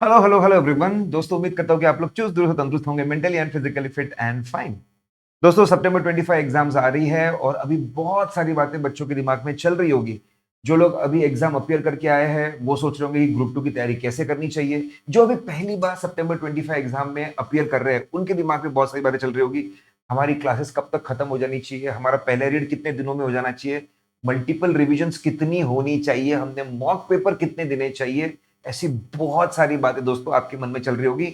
Hello hello hello everyone. दोस्तों उम्मीद करता हूँ कि आप लोग चुस्त दुरुस्त तंदुरुस्त होंगे, mentally and physically fit and fine. दोस्तों सितंबर 25 एग्जाम्स आ रही है और अभी बहुत सारी बातें बच्चों के दिमाग में चल रही होगी। जो लोग अभी एग्जाम अपियर करके आए हैं वो सोच रहे होंगे कि ग्रुप टू की तैयारी कैसे करनी चाहिए। जो अभी पहली बार सितंबर 25 एग्जाम में अपियर कर रहे हैं उनके दिमाग में बहुत सारी बातें चल रही होगी। हमारी क्लासेस कब तक खत्म हो जानी चाहिए, हमारा पहला रीड कितने दिनों में हो जाना चाहिए, मल्टीपल रिविजन्स कितनी होनी चाहिए, हमने मॉक पेपर कितने देने चाहिए। ऐसी बहुत सारी बातें दोस्तों आपके मन में चल रही होगी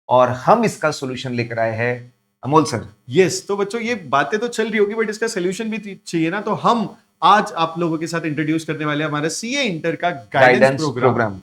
और हम इसका सोल्यूशन लेकर आए हैं। अमोल सर। यस, तो बच्चों ये बातें तो चल रही होगी बट इसका सोल्यूशन भी चाहिए ना। तो हम आज आप लोगों के साथ इंट्रोड्यूस करने वाले हैं हमारा सीए इंटर का guidance guidance programme programme.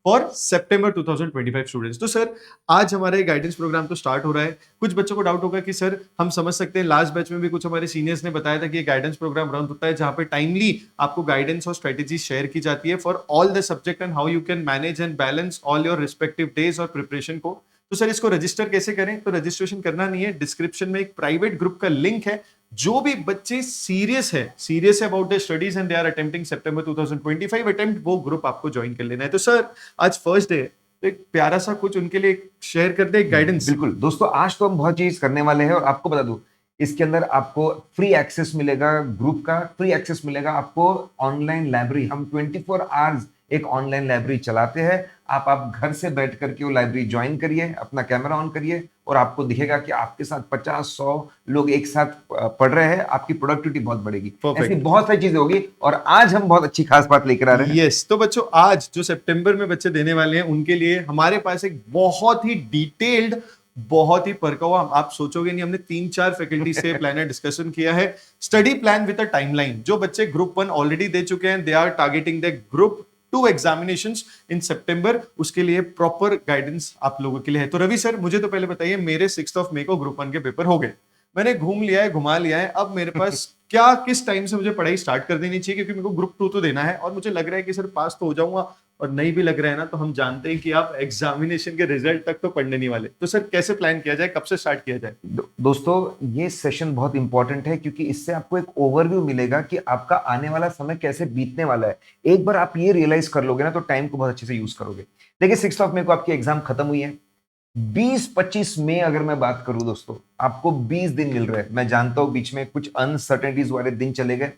For September 2025 students. तो सर आज हमारे गाइडेंस प्रोग्राम तो स्टार्ट हो रहा है। कुछ बच्चों को डाउट होगा कि सर हम समझ सकते हैं, लास्ट बैच में भी कुछ हमारे सीनियर्स ने बताया था कि ये गाइडेंस प्रोग्राम रन होता है जहां पे टाइमली आपको गाइडेंस और स्ट्रेटेजी शेयर की जाती है for all the subject and how you can manage and balance all your respective days और प्रिपरेशन को। तो सर इसको रजिस्टर कैसे करें? तो रजिस्ट्रेशन करना नहीं है, डिस्क्रिप्शन में एक प्राइवेट ग्रुप का लिंक है। जो भी बच्चे सीरियस है about the studies and they are attempting September 2025 attempt, वो ग्रुप आपको ज्वाइन कर लेना है। तो सर आज फर्स्ट डे, तो एक प्यारा सा कुछ उनके लिए शेयर कर दे गाइडेंस। बिल्कुल दोस्तों, आज तो हम बहुत चीज करने वाले हैं और आपको बता दूं, इसके अंदर आपको फ्री एक्सेस मिलेगा, ग्रुप का फ्री एक्सेस मिलेगा आपको। ऑनलाइन लाइब्रेरी, हम 24 आवर्स एक ऑनलाइन लाइब्रेरी चलाते हैं। आप घर से बैठ करके वो लाइब्रेरी ज्वाइन करिए, अपना कैमरा ऑन करिए और आपको दिखेगा कि आपके साथ 50-100 लोग एक साथ पढ़ रहे हैं। आपकी प्रोडक्टिविटी बहुत बढ़ेगी। ऐसी परफेक्ट। बहुत सारी चीजें होगी और आज हम बहुत अच्छी खास बात लेकर आ रहे हैं। यस, तो बच्चों आज जो सितंबर में बच्चे देने वाले हैं उनके लिए हमारे पास एक बहुत ही डिटेल्ड, बहुत ही परखा हुआ, आप सोचोगे नहीं, हमने 3-4 फैकल्टी से प्लानर डिस्कशन किया है। Study plan with a timeline. जो बच्चे ग्रुप 1 ऑलरेडी दे चुके हैं, they are targeting the group 2 examinations in September, उसके लिए प्रॉपर गाइडेंस आप लोगों के लिए है। तो रवि सर मुझे तो पहले बताइए, मेरे 6 मई को ग्रुप 1 के पेपर हो गए, मैंने घूम लिया है, घुमा लिया है, अब मेरे पास क्या किस टाइम से मुझे पढ़ाई स्टार्ट कर देनी चाहिए? क्योंकि मेरे को ग्रुप 2 तो देना है और मुझे लग रहा है कि सर पास तो हो जाऊंगा, और नहीं भी लग रहा है ना तो हम जानते हैं कि आप एग्जामिनेशन के रिजल्ट तक तो पढ़ने नहीं वाले। तो सर कैसे प्लान किया जाए, कब से स्टार्ट किया जाए? दोस्तों ये सेशन बहुत इंपॉर्टेंट है क्योंकि इससे आपको एक ओवरव्यू मिलेगा कि आपका आने वाला समय कैसे बीतने वाला है। एक बार आप ये रियलाइज कर लोगे ना तो टाइम को बहुत अच्छे से यूज करोगे। देखिए 6 मई को आपकी एग्जाम खत्म हुई है। 20-25 मई अगर मैं बात करूं दोस्तों, आपको 20 दिन मिल रहे हैं। मैं जानता हूं बीच में कुछ अनसर्टेनिटीज वाले दिन चले गए।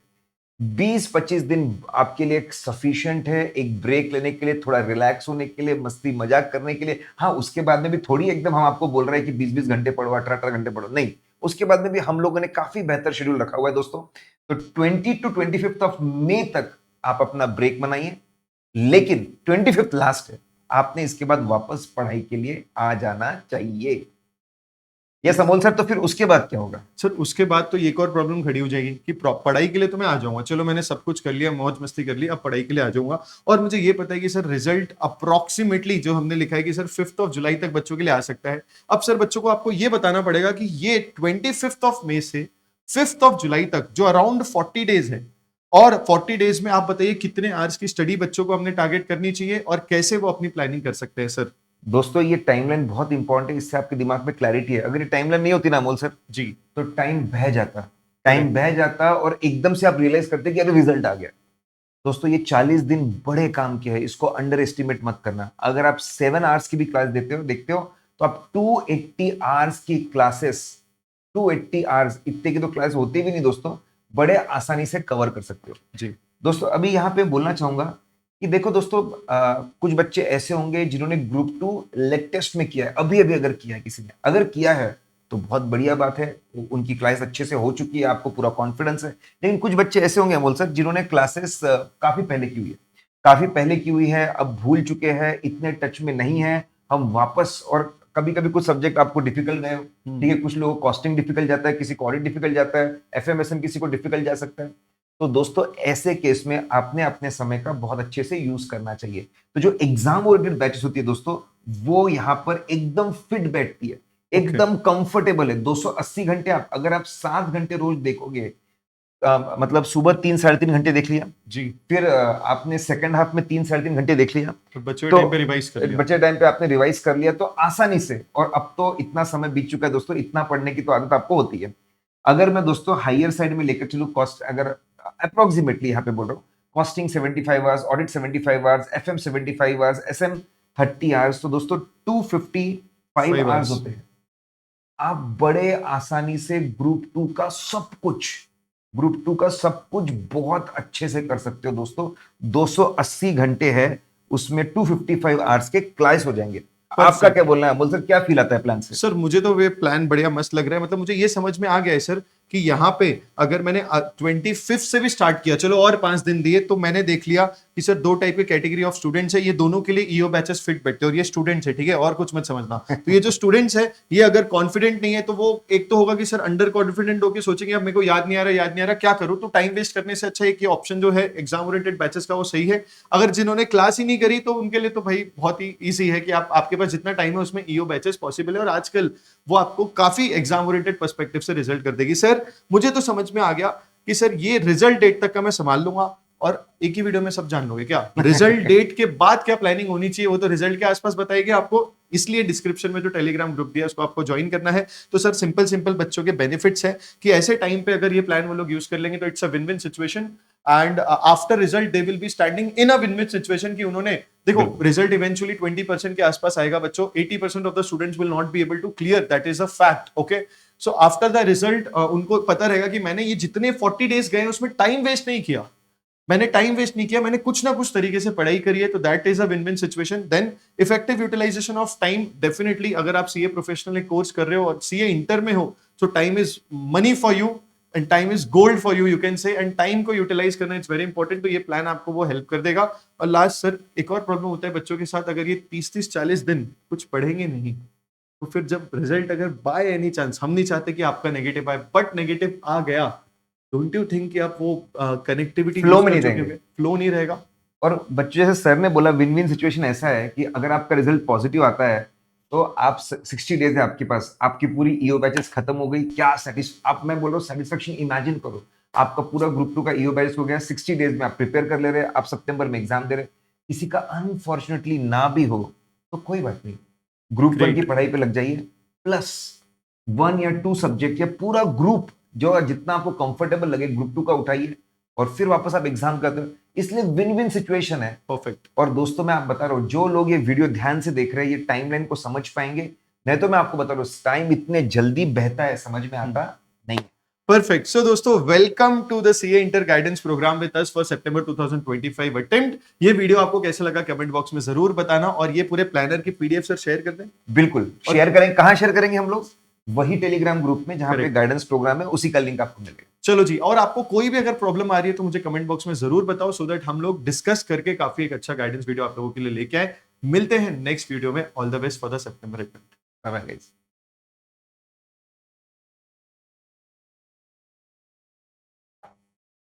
20-25 दिन आपके लिए सफिशिएंट है एक ब्रेक लेने के लिए, थोड़ा रिलैक्स होने के लिए, मस्ती मजाक करने के लिए। हाँ, उसके बाद में भी थोड़ी एकदम हम आपको बोल रहे हैं कि 20-20 घंटे पढ़ो, 18-18 घंटे पढ़ो, नहीं। उसके बाद में भी हम लोगों ने काफी बेहतर शेड्यूल रखा हुआ है दोस्तों। तो 20 to 25 तक आप अपना ब्रेक मनाइए, लेकिन 25 लास्ट है। आपने इसके बाद वापस पढ़ाई के लिए आ जाना चाहिए। यस अमोल सर, तो फिर उसके बाद क्या होगा? सर उसके बाद तो एक और प्रॉब्लम खड़ी हो जाएगी कि पढ़ाई के लिए तो मैं आ जाऊंगा, चलो मैंने सब कुछ कर लिया, मौज मस्ती कर ली, अब पढ़ाई के लिए आ जाऊंगा। और मुझे ये पता है कि सर रिजल्ट अप्रोक्सीमेटली जो हमने लिखा है कि सर 5 जुलाई तक बच्चों के लिए आ सकता है। अब सर बच्चों को आपको ये बताना पड़ेगा कि ये 25 मई से 5 जुलाई तक जो अराउंड 40 डेज है, और 40 डेज में आप बताइए कितने आवर्स की स्टडी बच्चों को हमने टारगेट करनी चाहिए और कैसे वो अपनी प्लानिंग कर सकते हैं सर। दोस्तों ये टाइमलाइन बहुत इंपॉर्टेंट है, इससे आपके दिमाग में क्लैरिटी है। अगर ये टाइमलाइन नहीं होती ना अमोल सर, जी। तो टाइम बह जाता। Time correct. बह जाता और एकदम से आप रियलाइज करते कि अरे रिजल्ट आ गया। दोस्तों ये 40 दिन बड़े काम के हैं, इसको अंडर एस्टिमेट मत करना। अगर आप 7 आवर्स की भी क्लास देते हो देखते हो तो आप 280 आवर्स की क्लासेस, 280 आवर्स इतने की तो क्लास होती भी नहीं दोस्तों, बड़े आसानी से कवर कर सकते हो। जी। दोस्तों अभी यहाँ पे बोलना चाहूंगा कि देखो दोस्तों, कुछ बच्चे ऐसे होंगे जिन्होंने ग्रुप 2 लेग टेस्ट में किया है, अभी अभी अगर किया है किसी ने, अगर किया है तो बहुत बढ़िया बात है, उनकी क्लास अच्छे से हो चुकी है, आपको पूरा कॉन्फिडेंस है। लेकिन कुछ बच्चे ऐसे होंगे अमोल सर जिन्होंने क्लासेस काफी पहले की हुई है, काफी पहले की हुई है, अब भूल चुके हैं, इतने टच में नहीं है। हम वापस, और कभी कभी कुछ सब्जेक्ट आपको डिफिकल्ट गए, ठीक है, कुछ लोगों को कॉस्टिंग डिफिकल्ट जाता है, किसी को ऑडिट डिफिकल्ट जाता है, एफएमएसएम किसी को डिफिकल्ट जा सकता है। तो दोस्तों ऐसे केस में आपने अपने समय का बहुत अच्छे से यूज करना चाहिए। तो जो एग्जाम ओरिएंटेड बैचेस होती है दोस्तों, वो यहां पर एकदम फिट बैठती है, ओके। एकदम कंफर्टेबल है। 280 घंटे आप, अगर आप 7 घंटे रोज देखोगे, मतलब सुबह 3-3.5 घंटे देख लिया, जी। फिर आपने सेकंड हाफ में 3-3.5 घंटे देख लिया, तो बच्चों के तो टाइम पे रिवाइज कर लिया। बचे टाइम पे आपने रिवाइज कर लिया तो आसानी से। और अब तो इतना समय बीत चुका है दोस्तों, इतना पढ़ने की तो आदत आपको होती है। अगर मैं दोस्तों हायर साइड में लेकर चलूं, कॉस्ट अगर अप्रोक्सीमेटली यहाँ पे बोल रहा हूँ, costing 75 hours, audit 75 hours, FM 75 hours, SM 30 hours, तो दोस्तों 255 5 आवर्स hours। होते हैं। आप बड़े आसानी से ग्रुप टू का सब कुछ बहुत अच्छे से कर सकते हो दोस्तों। 280 घंटे है, उसमें 255 आवर्स के क्लास हो जाएंगे। आपका Perfect। क्या बोलना है बोल सर, क्या फील आता है प्लान से? सर मुझे तो ये प्लान बढ़िया मस्त लग रहा है। मतलब मुझे ये समझ में आ गया है सर कि यहाँ पे अगर मैंने 25 से भी स्टार्ट किया, चलो और 5 दिन दिए, तो मैंने देख लिया कि सर 2 टाइप के कैटेगरी ऑफ स्टूडेंट्स है, ये दोनों के लिए ईओ बैचेस फिट बैठते हैं, और ये स्टूडेंट्स है, ठीक है, और कुछ मत समझना। तो ये जो स्टूडेंट्स है, ये अगर कॉन्फिडेंट नहीं है तो वो एक तो होगा कि सर अंडर कॉन्फिडेंट होकर सोचेंगे अब मेरे को याद नहीं आ रहा क्या करूं, तो टाइम वेस्ट करने से अच्छा एक ये ऑप्शन जो है एग्जाम ओरिएंटेड बैचेस का वो सही है। अगर जिन्होंने क्लास ही नहीं करी तो उनके लिए तो भाई बहुत ही ईजी है कि आपके पास जितना टाइम है उसमें ईओ बैचेस पॉसिबल है, और आजकल वो आपको काफी एग्जाम ओरिएंटेड पर्सपेक्टिव से रिजल्ट कर देगी। सर मुझे तो समझ में आ गया कि सर ये रिजल्ट डेट तक का मैं संभाल लूंगा, और एक ही वीडियो में सब जान लोगे क्या रिजल्ट डेट के बाद क्या प्लानिंग होनी चाहिए, वो तो रिजल्ट के आसपास बताएगी आपको। इसलिए डिस्क्रिप्शन में जो टेलीग्राम ग्रुप दिया है उसको आपको ज्वाइन करना है। तो सर सिंपल बच्चों के बेनिफिट्स है कि ऐसे टाइम पे अगर ये प्लान वो लोग यूज कर लेंगे तो it's a win win situation, and after result they will be standing in a win win situation कि उन्होंने देखो रिजल्ट इवेंचुअली 20% के आसपास आएगा बच्चों, 80% of the students will not be able to clear, that is a fact. Okay, so after the result उनको पता रहेगा कि मैंने ये जितने 40 डेज गए उसमें टाइम वेस्ट नहीं किया, मैंने कुछ ना कुछ तरीके से पढ़ाई करी है, तो that is a win win situation. Then effective utilisation of time, definitely अगर आप सीए प्रोफेशनल कोर्स कर रहे हो और सीए इंटर में हो, तो time is money for you and time is gold for you can say, and time को यूटिलाइज करना इट्स वेरी इंपॉर्टेंट। तो ये प्लान आपको वो हेल्प कर देगा। और लास्ट सर एक और प्रॉब्लम होता है बच्चों के साथ, अगर ये 30-40 दिन कुछ पढ़ेंगे नहीं तो फिर जब रिजल्ट अगर बाय एनी चांस, हम नहीं चाहते कि आपका नेगेटिव आए, बट नेगेटिव आ गया, डोंट यू थिंक कि आप वो कनेक्टिविटी फ्लो में नहीं रहेंगे, फ्लो नहीं रहेगा। और बच्चे जैसे सर ने बोला विन विन सिचुएशन ऐसा है कि अगर आपका रिजल्ट पॉजिटिव आता है तो आप 60 डेज है आपके पास, आपकी पूरी ईओ बैचेस खत्म हो गई, क्या आप मैं बोल रहा हूँ सेटिस्फेक्शन इमेजिन करो। आपका पूरा ग्रुप 2 का ईओ बैचेस हो गया, 60 डेज में आप प्रिपेयर कर ले रहे हैं, आप सितंबर में एग्जाम दे रहे हैं। किसी का अनफॉर्चुनेटली ना भी हो तो कोई बात नहीं, ग्रुप 1 की Great। पढ़ाई पे लग जाइए, प्लस 1 या 2 सब्जेक्ट या पूरा ग्रुप जो जितना आपको कंफर्टेबल लगे ग्रुप 2 का उठाइए, और फिर वापस आप एग्जाम करते हो। इसलिए विन विन सिचुएशन है। परफेक्ट। और दोस्तों मैं आप बता रहा हूं, जो लोग ये वीडियो ध्यान से देख रहे हैं ये टाइमलाइन को समझ पाएंगे, नहीं तो मैं आपको बता रहा हूं टाइम इतने जल्दी बहता है, समझ में आता नहीं। परफेक्ट। सो दोस्तों welcome to the CA inter guidance programme with us for September 2025 attempt. ये वीडियो आपको कैसा लगा कमेंट बॉक्स में जरूर बताना, और ये पूरे प्लानर की पीडीएफ सर शेयर कर दें। बिल्कुल शेयर करेंगे। कहां शेयर करेंगे हम लोग? वही टेलीग्राम ग्रुप में जहां पे Correct। गाइडेंस प्रोग्राम है, उसी का लिंक आपको मिलेगा। चलो जी, और आपको कोई भी अगर प्रॉब्लम आ रही है तो मुझे कमेंट बॉक्स में जरूर बताओ, सो दैट हम लोग डिस्कस करके काफी एक अच्छा गाइडेंस वीडियो आप लोगों के लिए लेके आए। मिलते हैं नेक्स्ट वीडियो में। All the best for the September attempt. Bye bye guys.